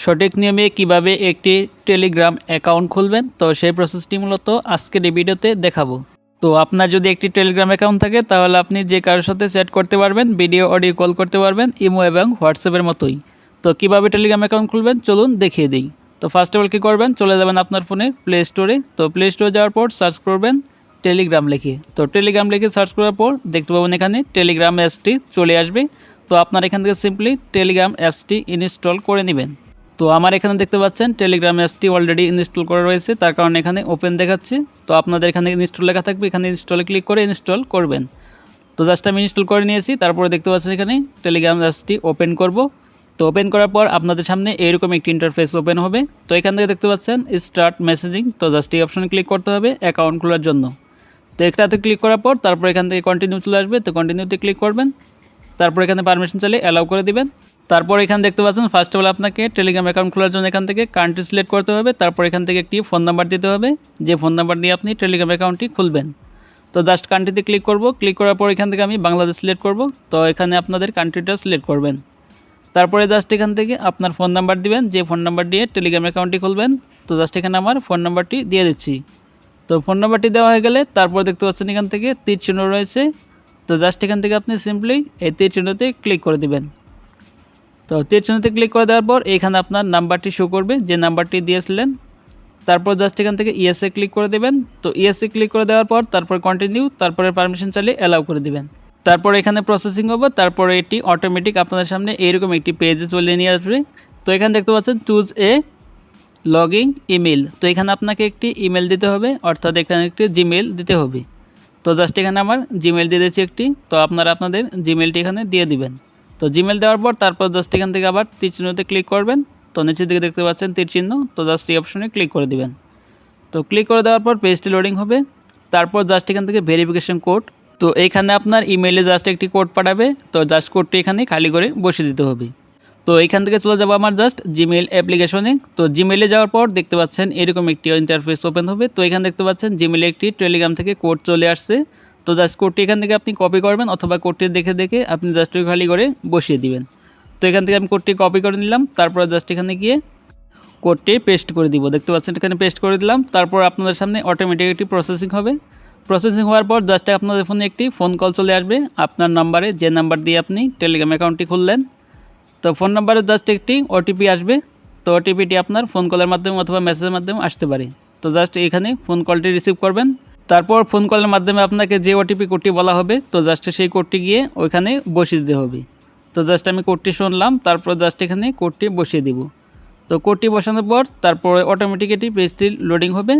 সঠিক নিয়মে কিভাবে একটি টেলিগ্রাম অ্যাকাউন্ট খুলবেন, তো সেই প্রসেসটি মূলত আজকের এই ভিডিওতে দেখাবো। তো আপনার যদি একটি টেলিগ্রাম অ্যাকাউন্ট থাকে তাহলে আপনি যে কারোর সাথে চ্যাট করতে পারবেন, ভিডিও অডিও কল করতে পারবেন, ইমো এবং হোয়াটসঅ্যাপের মতোই। তো কিভাবে টেলিগ্রাম অ্যাকাউন্ট খুলবেন চলুন দেখিয়ে দিই। তো ফার্স্ট অফ অল কী করবেন, চলে যাবেন আপনার ফোনে প্লে স্টোরে। তো প্লে স্টোরে যাওয়ার পর সার্চ করবেন টেলিগ্রাম লিখে। তো টেলিগ্রাম লিখে সার্চ করার পর দেখতে পাবেন এখানে টেলিগ্রাম অ্যাপসটি চলে আসবে। তো আপনার এখান থেকে সিম্পলি টেলিগ্রাম অ্যাপসটি ইনস্টল করে নেবেন। তো আমার এখানে দেখতে পাচ্ছেন টেলিগ্রাম অ্যাপসটি অলরেডি ইনস্টল করা রয়েছে, তার কারণে এখানে ওপেন দেখাচ্ছে। তো আপনাদের এখানে ইনস্টল লেখা থাকবে, এখানে ইনস্টলে ক্লিক করে ইনস্টল করবেন। তো জাস্ট আমি ইনস্টল করে নিয়েছি। তারপরে দেখতে পাচ্ছেন এখানে টেলিগ্রাম অ্যাপসটি ওপেন করব। তো ওপেন করার পর আপনাদের সামনে এইরকম একটি ইন্টারফেস ওপেন হবে। তো এখান থেকে দেখতে পাচ্ছেন স্টার্ট মেসেজিং। তো জাস্ট এই অপশনে ক্লিক করতে হবে অ্যাকাউন্ট খোলার জন্য। তো একটাতে ক্লিক করার পর তারপর এখান থেকে কন্টিনিউ চলে আসবে। তো কন্টিনিউতে ক্লিক করবেন। তারপর এখানে পারমিশন চাইলে অ্যালাউ করে দিবেন। তারপর এখানে দেখতে পাচ্ছেন ফার্স্ট অফ অল আপনাকে টেলিগ্রাম অ্যাকাউন্ট খোলার জন্য এখান থেকে কান্ট্রি সিলেক্ট করতে হবে। তারপর এখান থেকে একটি ফোন নাম্বার দিতে হবে, যে ফোন নাম্বার দিয়ে আপনি টেলিগ্রাম অ্যাকাউন্টটি খুলবেন। তো জাস্ট কান্ট্রিতে ক্লিক করব। ক্লিক করার পর এখান থেকে আমি বাংলাদেশ সিলেক্ট করব। তো এখানে আপনাদের কান্ট্রিটা সিলেক্ট করবেন। তারপরে জাস্ট এখান থেকে আপনার ফোন নাম্বার দিবেন, যে ফোন নাম্বার দিয়ে টেলিগ্রাম অ্যাকাউন্টটি খুলবেন। তো জাস্ট এখানে আমার ফোন নাম্বারটি দিয়ে দিচ্ছি। তো ফোন নাম্বারটি দেওয়া হয়ে গেলে তারপর দেখতে পাচ্ছেন এখান থেকে তীর চিহ্ন রয়েছে। তো জাস্ট এখান থেকে আপনি সিম্পলি এই তীর চিহ্নতে ক্লিক করে দিবেন। তো তীর চিহ্নতে ক্লিক করে দেওয়ার পর এখানে আপনার নাম্বারটি শো করবে, যে নাম্বারটি দিয়েছিলেন। তারপর জাস্ট এখান থেকে ইয়েসে ক্লিক করে দেবেন। তো ইয়েসে ক্লিক করে দেওয়ার পর তারপর কন্টিনিউ, তারপরে পারমিশন চালিয়ে অ্যালাউ করে দিবেন। তারপর এখানে প্রসেসিং হবে। তারপরে এটি অটোমেটিক আপনাদের সামনে এইরকম একটি পেজে চলে নিয়ে আসবে। তো এখানে দেখতে পাচ্ছেন চুজ এ লগইন ইমেল। তো এখানে আপনাকে একটি ইমেল দিতে হবে, অর্থাৎ এখানে একটি জিমেল দিতে হবে। তো জাস্ট এখানে আমার জিমেল দিয়ে দিয়েছি একটি। তো আপনারা আপনাদের জিমেলটি এখানে দিয়ে দিবেন। তো জিমেল দেওয়ার পর তারপর জাস্ট এখান থেকে আবার তীর চিহ্নতে ক্লিক করবেন। তো নিচের দিকে দেখতে পাচ্ছেন তীর চিহ্ন। তো জাস্ট এই অপশনে ক্লিক করে দিবেন। তো ক্লিক করে দেওয়ার পর পেজটি লোডিং হবে। তারপর জাস্ট এখান থেকে ভেরিফিকেশন কোড। তো এইখানে আপনার ইমেইলে জাস্ট একটি কোড পাঠাবে। তো জাস্ট কোডটি এখানে খালি করে বসিয়ে দিতে হবে। তো এইখান থেকে চলে যাবো আমার জাস্ট জিমেইল অ্যাপ্লিকেশনে। তো জিমেইলে যাওয়ার পর দেখতে পাচ্ছেন এরকম একটি ইন্টারফেস ওপেন হবে। তো এখানে দেখতে পাচ্ছেন জিমেইলে একটি টেলিগ্রাম থেকে কোড চলে আসছে। তো জাস্ট কোডটি এখান থেকে আপনি কপি করবেন, অথবা কোডটি দেখে দেখে আপনি জাস্ট খালি করে বসিয়ে দিবেন। তো এখান থেকে আমি কোডটি কপি করে নিলাম। তারপর জাস্ট এখানে গিয়ে কোডটি পেস্ট করে দিব। দেখতে পাচ্ছেন এখানে পেস্ট করে দিলাম। তারপর আপনাদের সামনে অটোমেটিক একটি প্রসেসিং হবে। প্রসেসিং হওয়ার পর জাস্ট আপনাদের ফোনে একটি ফোন কল চলে আসবে আপনার নাম্বারে, যে নাম্বার দিয়ে আপনি টেলিগ্রাম অ্যাকাউন্টটি খুললেন। তো ফোন নাম্বারে জাস্ট একটি ওটিপি আসবে। তো ওটিপিটি আপনার ফোন কলের মাধ্যমে অথবা মেসেজের মাধ্যমে আসতে পারে। তো জাস্ট এখানে ফোন কলটি রিসিভ করবেন। তারপর ফোন কলের মাধ্যমে আপনাকে যে ওটিপি কোডটি বলা হবে, তো জাস্ট সেই কোডটি গিয়ে ওইখানে বসিয়ে দিতে হবে। তো জাস্ট আমি কোডটি শুনলাম, তারপর জাস্ট এখানে কোডটি বসিয়ে দিব। তো কোডটি বসানোর পর তারপর অটোমেটিক এটি পেজটি লোডিং হবে।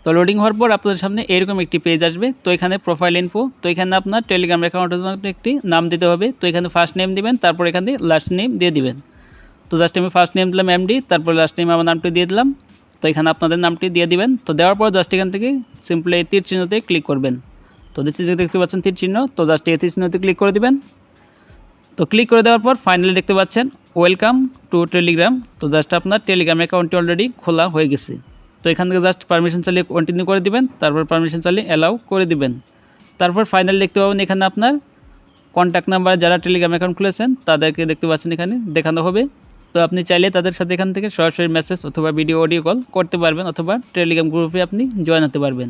তো লোডিং হওয়ার পর আপনাদের সামনে এরকম একটি পেজ আসবে। তো এখানে প্রোফাইল ইনফো। তো এখানে আপনার টেলিগ্রাম অ্যাকাউন্টের জন্য একটি নাম দিতে হবে। তো এখানে ফার্স্ট নেম দিবেন, তারপর এখানে লাস্ট নেম দিয়ে দিবেন। তো জাস্ট আমি ফার্স্ট নেম দিলাম এমডি, তারপর লাস্ট নেম আমার নামটি দিয়ে দিলাম। তো এখানে আপনাদের নামটি দিয়ে দিবেন। তো দেওয়ার পর জাস্ট এখান থেকে সিম্পলি এই তীর চিহ্নতে ক্লিক করবেন। তো দেখতে পাচ্ছেন তীর চিহ্ন। তো জাস্ট এই তীর চিহ্নতে ক্লিক করে দিবেন। তো ক্লিক করে দেওয়ার পর ফাইনালি দেখতে পাচ্ছেন ওয়েলকাম টু টেলিগ্রাম। তো জাস্ট আপনার টেলিগ্রাম অ্যাকাউন্টটি অলরেডি খোলা হয়ে গেছে। তো এখান থেকে জাস্ট পারমিশন চালিয়ে কন্টিনিউ করে দিবেন। তারপর পারমিশন চালিয়ে অ্যালাউ করে দিবেন। তারপর ফাইনালি দেখতে পাবেন এখানে আপনার কন্ট্যাক্ট নাম্বারে যারা টেলিগ্রাম অ্যাকাউন্ট খুলেছেন তাদেরকে দেখতে পাচ্ছেন এখানে দেখানো হবে। তো আপনি চাইলে তাদের সাথে এখান থেকে সরাসরি মেসেজ অথবা ভিডিও অডিও কল করতে পারবেন, অথবা টেলিগ্রাম গ্রুপে আপনি জয়েন হতে পারবেন।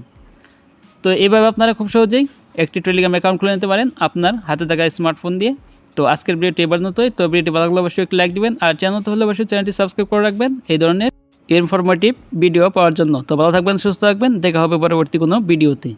তো এইভাবে আপনারা খুব সহজেই একটি টেলিগ্রাম অ্যাকাউন্ট খুলে নিতে পারেন আপনার হাতে থাকা স্মার্টফোন দিয়ে। তো আজকের ভিডিওটি এবার মতোই। তো ভিডিওটি ভালো লাগলে অবশ্যই একটি লাইক দিবেন, আর চ্যানেল তো হলে অবশ্যই চ্যানেলটি সাবস্ক্রাইব করে রাখবেন এই ধরনের ইনফরমেটিভ ভিডিও পাওয়ার জন্য। তো ভালো থাকবেন, সুস্থ থাকবেন, দেখা হবে পরবর্তী কোনো ভিডিওতে।